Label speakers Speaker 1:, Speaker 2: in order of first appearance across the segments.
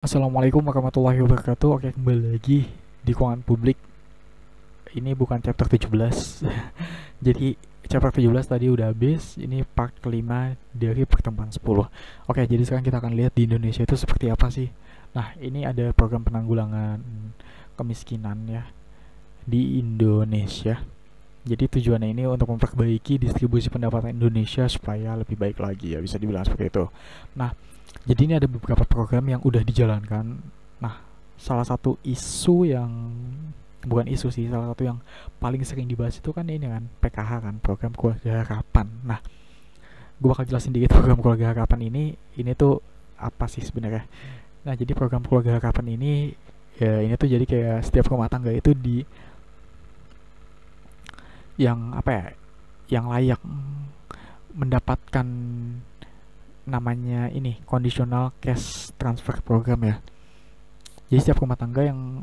Speaker 1: Assalamualaikum warahmatullahi wabarakatuh. Oke, kembali lagi di keuangan publik. Ini bukan chapter 17. Jadi chapter 17 tadi udah habis. Ini part kelima dari pertemuan 10. Oke, jadi sekarang kita akan lihat di Indonesia itu seperti apa sih. Nah, ini ada program penanggulangan kemiskinan ya di Indonesia. Jadi tujuannya ini untuk memperbaiki distribusi pendapatan Indonesia supaya lebih baik lagi ya, bisa dibilang seperti itu. Nah, jadi ini ada beberapa program yang udah dijalankan. Nah, salah satu isu yang bukan isu sih, salah satu yang paling sering dibahas itu kan ini kan PKH kan, program keluarga harapan. Nah, gue bakal jelasin dikit program keluarga harapan ini tuh apa sih sebenarnya. Nah, jadi program keluarga harapan ini ya ini tuh jadi kayak setiap rumah tangga itu di yang apa ya, yang layak mendapatkan namanya ini conditional cash transfer program ya. Jadi setiap rumah tangga yang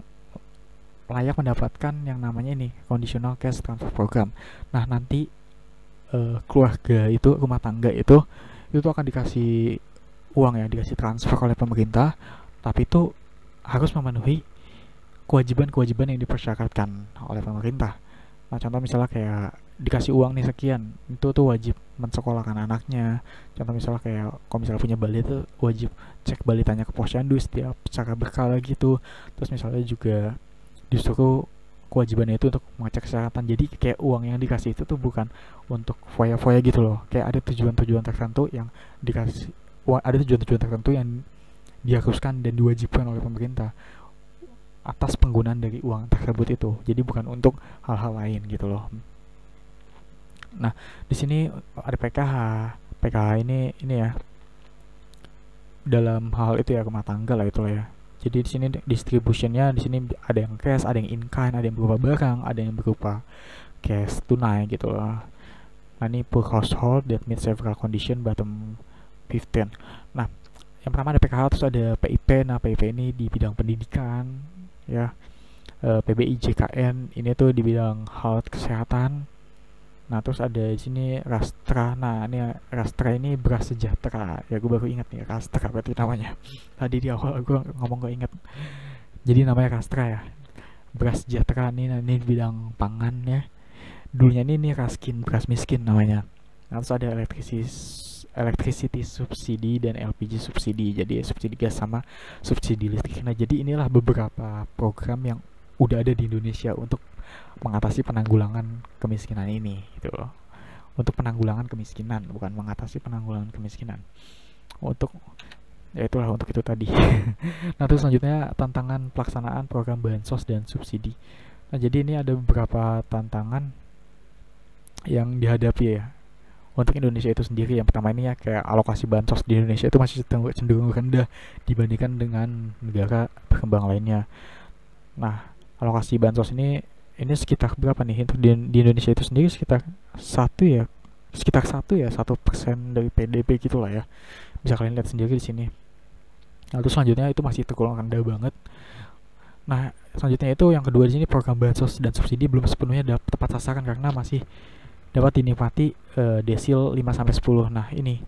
Speaker 1: layak mendapatkan yang namanya ini conditional cash transfer program. Nah, nanti keluarga itu, rumah tangga itu akan dikasih uang ya, dikasih transfer oleh pemerintah, tapi itu harus memenuhi kewajiban-kewajiban yang dipersyaratkan oleh pemerintah. Nah, contoh misalnya kayak dikasih uang nih sekian, itu tuh wajib mensekolahkan anaknya. Contoh misalnya kayak kalau misalnya punya balita wajib cek balitanya ke posyandu setiap secara berkala gitu. Terus misalnya juga disuruh kewajibannya itu untuk mengecek kesehatan. Jadi kayak uang yang dikasih itu tuh bukan untuk foya-foya gitu loh. Kayak ada tujuan-tujuan tertentu yang dikasih, ada tujuan-tujuan tertentu yang diharuskan dan diwajibkan oleh pemerintah atas penggunaan dari uang tersebut itu. Jadi bukan untuk hal-hal lain gitu loh. Nah, di sini ada PKH. PKH ini ya dalam hal itu ya rumah tangga lah itu lah ya. Jadi di sini distributionnya di sini ada yang cash, ada yang in kind, ada yang berupa barang, ada yang berupa cash tunai gitu loh. Nah, ini per household that meets several condition bottom 15. Nah, yang pertama ada PKH, terus ada PIP. Nah, PIP ini di bidang pendidikan ya. PBI JKN ini tuh di bidang health kesehatan. Nah, terus ada di sini Rastra. Nah, ini Rastra ini beras sejahtera. Ya, gue baru ingat nih Rastra berarti namanya. Tadi di awal gue ngomong gak ingat. Jadi namanya Rastra ya. Beras sejahtera ini di bidang pangan ya. Dulunya ini Raskin, beras miskin namanya. Nah, terus ada electricity subsidi dan LPG subsidi. Jadi subsidi gas sama subsidi listrik. Nah, jadi inilah beberapa program yang udah ada di Indonesia untuk mengatasi penanggulangan kemiskinan ini gitu loh. Untuk penanggulangan kemiskinan, bukan mengatasi penanggulangan kemiskinan. Untuk ya itulah untuk itu tadi. Nah, terus selanjutnya tantangan pelaksanaan program bansos dan subsidi. Nah, jadi ini ada beberapa tantangan yang dihadapi ya untuk Indonesia itu sendiri. Yang pertama ini ya kayak alokasi bansos di Indonesia itu masih cenderung rendah dibandingkan dengan negara berkembang lainnya. Nah, alokasi bansos ini sekitar berapa nih untuk di Indonesia itu sendiri sekitar satu persen dari PDB gitulah ya, bisa kalian lihat sendiri di sini. Nah, terus selanjutnya itu masih tergolong rendah banget. Nah, selanjutnya itu yang kedua di sini program bansos dan subsidi belum sepenuhnya tepat sasaran karena masih dapat dinikmati desil 5 sampai 10. Nah, ini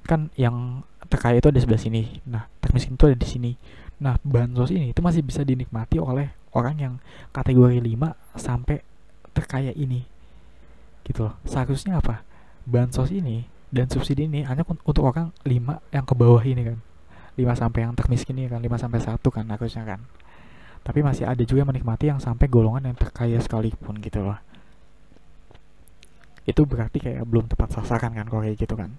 Speaker 1: kan yang terkaya itu ada sebelah sini. Nah, termiskin itu ada di sini. Nah, bansos ini itu masih bisa dinikmati oleh orang yang kategori 5 sampai terkaya ini. Gitu loh. Seharusnya apa? Bansos ini dan subsidi ini hanya untuk orang 5 yang ke bawah ini kan. 5 sampai yang termiskin ini kan, 5 sampai 1 kan harusnya kan. Tapi masih ada juga yang menikmati yang sampai golongan yang terkaya sekalipun gitu loh. Itu berarti kayak belum tepat sasaran kan kalau kayak gitu kan.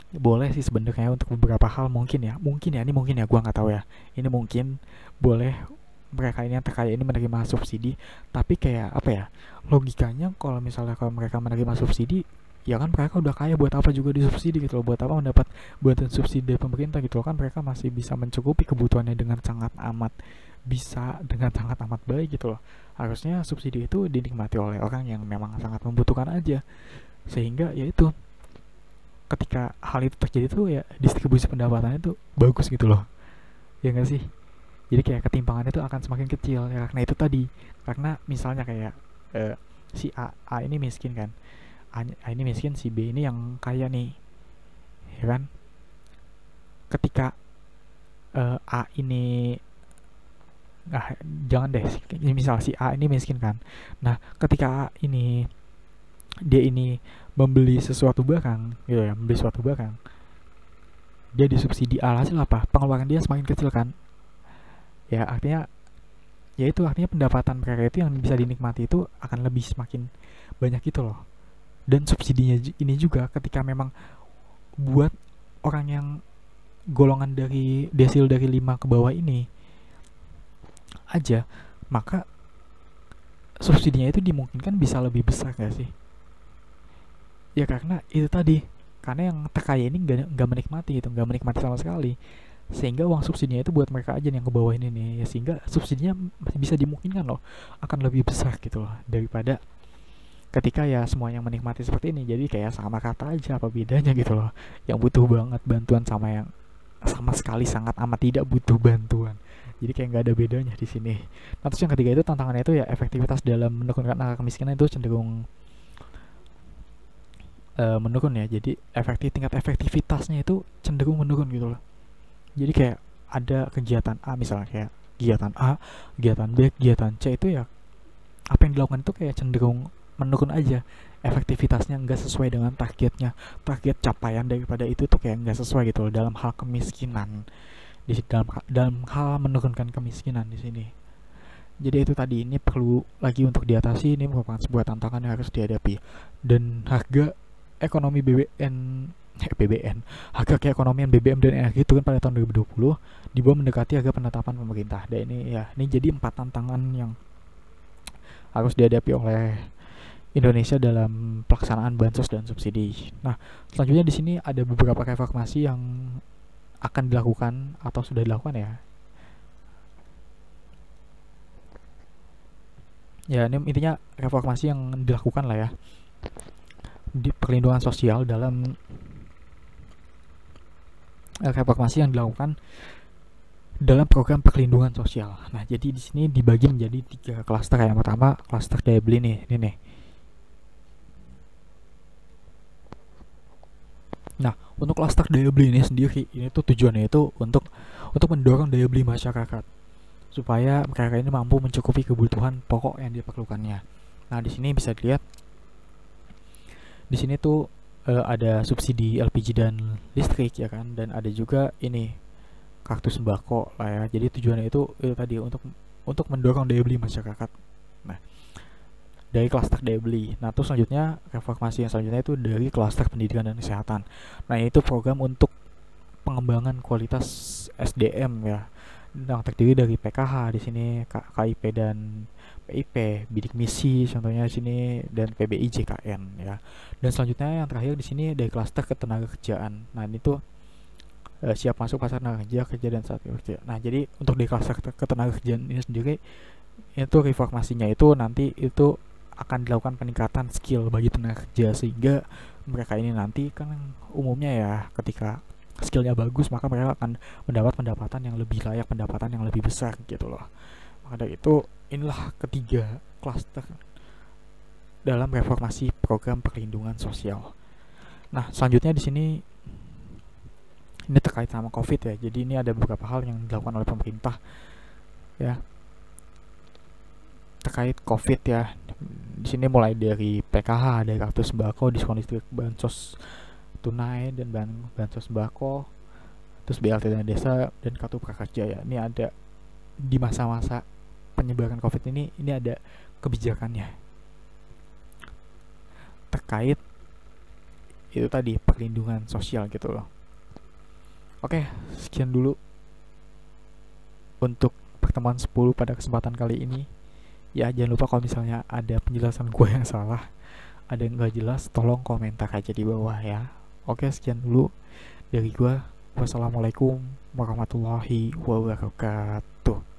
Speaker 1: Boleh sih sebenarnya untuk beberapa hal mungkin ya ini mungkin ya, gua nggak tahu ya, ini mungkin boleh mereka ini yang terkaya ini menerima subsidi, tapi kayak apa ya, logikanya kalau misalnya kalau mereka menerima subsidi ya kan mereka udah kaya, buat apa juga disubsidi gitu loh, buat apa mendapat bantuan subsidi dari pemerintah gitu loh, kan mereka masih bisa mencukupi kebutuhannya dengan sangat amat baik gitu loh. Harusnya subsidi itu dinikmati oleh orang yang memang sangat membutuhkan aja, sehingga ya itu ketika hal itu terjadi tuh ya distribusi pendapatannya tuh bagus gitu loh, ya nggak sih. Jadi kayak ketimpangannya tuh akan semakin kecil ya, karena itu tadi, karena misalnya kayak si A ini miskin kan, A ini miskin, si B ini yang kaya nih, ya kan. Ketika A ini, ah, jangan deh, misal si A ini miskin kan. Nah, ketika A ini dia ini membeli sesuatu barang gitu ya, membeli suatu barang, dia disubsidi, alhasil apa, pengeluaran dia semakin kecil kan. Ya artinya, ya itu artinya pendapatan mereka itu yang bisa dinikmati itu akan lebih semakin banyak gitu loh. Dan subsidinya ini juga ketika memang buat orang yang golongan dari desil dari 5 ke bawah ini aja, maka subsidinya itu dimungkinkan bisa lebih besar gak sih? Ya karena itu tadi, karena yang terkaya ini nggak menikmati gitu, nggak menikmati sama sekali, sehingga uang subsidinya itu buat mereka aja yang ke bawah ini nih ya, sehingga subsidinya masih bisa dimungkinkan loh akan lebih besar gitu loh daripada ketika ya semua yang menikmati seperti ini. Jadi kayak sama kata aja, apa bedanya gitu loh, yang butuh banget bantuan sama yang sama sekali sangat amat tidak butuh bantuan. Jadi kayak nggak ada bedanya di sini. Nah terus yang ketiga itu tantangannya itu ya efektivitas dalam menurunkan angka kemiskinan itu cenderung menurun ya. Jadi tingkat efektivitasnya itu cenderung menurun gitu loh. Jadi kayak ada kegiatan A misalnya, kayak kegiatan A, kegiatan B, kegiatan C, itu ya apa yang dilakukan itu kayak cenderung menurun aja. Efektivitasnya nggak sesuai dengan targetnya, target capaian daripada itu tuh kayak nggak sesuai gitu loh dalam hal kemiskinan, dalam hal menurunkan kemiskinan di sini. Jadi itu tadi, ini perlu lagi untuk diatasi, ini merupakan sebuah tantangan yang harus dihadapi. Dan harga ekonomi harga keekonomian BBM dan energi turun pada tahun 2020 di bawah mendekati harga penetapan pemerintah. Dan ini ya, ini jadi 4 tantangan yang harus dihadapi oleh Indonesia dalam pelaksanaan bansos dan subsidi. Nah, selanjutnya di sini ada beberapa reformasi yang akan dilakukan atau sudah dilakukan ya. Ya, ini intinya reformasi yang dilakukan lah ya di perlindungan sosial, dalam reformasi yang dilakukan dalam program perlindungan sosial. Nah, jadi di sini dibagi menjadi 3 klaster. Yang pertama, klaster daya beli nih, ini nih. Nah, untuk klaster daya beli ini sendiri, ini tuh tujuannya itu untuk mendorong daya beli masyarakat supaya mereka ini mampu mencukupi kebutuhan pokok yang diperlukannya. Nah, di sini bisa dilihat, di sini tuh ada subsidi LPG dan listrik ya kan, dan ada juga ini kartu sembako lah ya. Jadi tujuannya itu tadi untuk mendorong daya beli masyarakat. Nah, dari klaster daya beli. Nah, terus selanjutnya, reformasi yang selanjutnya itu dari klaster pendidikan dan kesehatan. Nah, itu program untuk pengembangan kualitas SDM ya, yang terdiri dari PKH di sini, KIP dan PIP, bidik misi contohnya di sini, dan PBI JKN ya. Dan selanjutnya yang terakhir di sini dari klaster ketenagakerjaan. Nah, ini tuh siap masuk pasar tenaga kerja dan saat kerja. Nah, jadi untuk di klaster ketenagakerjaan ini sendiri, itu reformasinya itu nanti itu akan dilakukan peningkatan skill bagi tenaga kerja, sehingga mereka ini nanti kan umumnya ya ketika skillnya bagus, maka mereka akan mendapat pendapatan yang lebih layak, pendapatan yang lebih besar gitu loh. Maka dari itu, inilah ketiga klaster dalam reformasi program perlindungan sosial. Nah, selanjutnya di sini ini terkait sama COVID ya. Jadi ini ada beberapa hal yang dilakukan oleh pemerintah ya terkait COVID ya. Di sini mulai dari PKH, dari kartu sembako, diskon listrik, bansos tunai dan bansos sembako, terus BLT dana desa, dan kartu prakerja ya. Ini ada di masa-masa penyebaran COVID ini ada kebijakannya terkait itu tadi perlindungan sosial gitu loh. Oke, sekian dulu untuk pertemuan 10 pada kesempatan kali ini. Ya, jangan lupa kalau misalnya ada penjelasan gue yang salah, ada yang gak jelas, tolong komentar aja di bawah ya. Oke, sekian dulu dari gue. Wassalamualaikum warahmatullahi wabarakatuh.